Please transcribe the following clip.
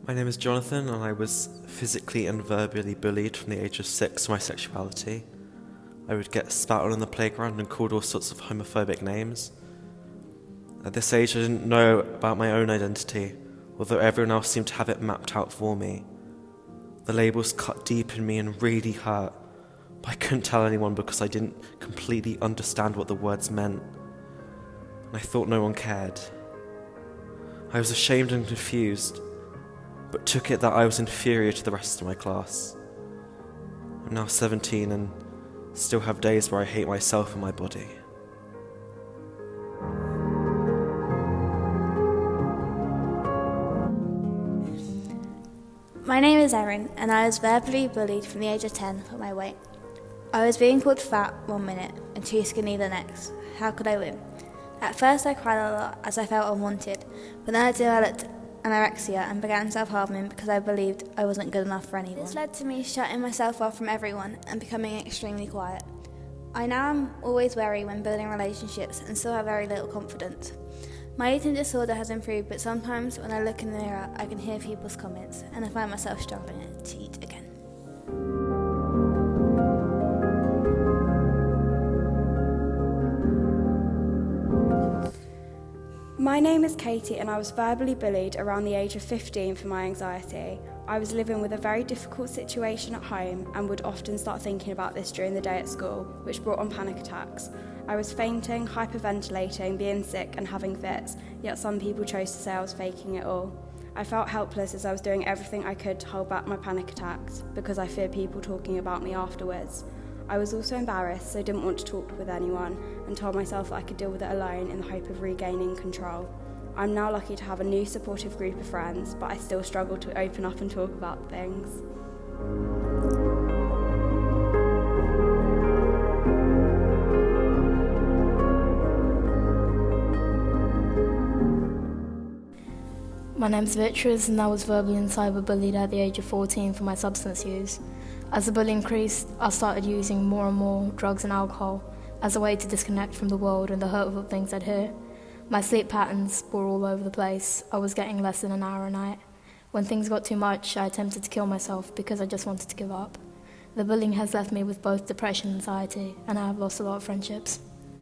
My name is Jonathan, and I was physically and verbally bullied from the age of 6 for my sexuality. I would get spat on in the playground and called all sorts of homophobic names. At this age, I didn't know about my own identity, although everyone else seemed to have it mapped out for me. The labels cut deep in me and really hurt, but I couldn't tell anyone because I didn't completely understand what the words meant, and I thought no one cared. I was ashamed and confused, but took it that I was inferior to the rest of my class. I'm now 17 and still have days where I hate myself and my body. My name is Erin, and I was verbally bullied from the age of 10 for my weight. I was being called fat one minute and too skinny the next. How could I win? At first I cried a lot as I felt unwanted, but then I developed anorexia and began self-harming because I believed I wasn't good enough for anyone. This led to me shutting myself off from everyone and becoming extremely quiet. I now am always wary when building relationships and still have very little confidence. My eating disorder has improved, but sometimes when I look in the mirror I can hear people's comments and I find myself struggling to eat again. My name is Katie, and I was verbally bullied around the age of 15 for my anxiety. I was living with a very difficult situation at home and would often start thinking about this during the day at school, which brought on panic attacks. I was fainting, hyperventilating, being sick and having fits, yet some people chose to say I was faking it all. I felt helpless as I was doing everything I could to hold back my panic attacks because I feared people talking about me afterwards. I was also embarrassed, so didn't want to talk with anyone and told myself that I could deal with it alone in the hope of regaining control. I'm now lucky to have a new supportive group of friends, but I still struggle to open up and talk about things. My name's Beatrice, and I was verbally and cyberbullied at the age of 14 for my substance use. As the bullying increased, I started using more and more drugs and alcohol as a way to disconnect from the world and the hurtful things I'd hear. My sleep patterns were all over the place. I was getting less than an hour a night. When things got too much, I attempted to kill myself because I just wanted to give up. The bullying has left me with both depression and anxiety, and I have lost a lot of friendships.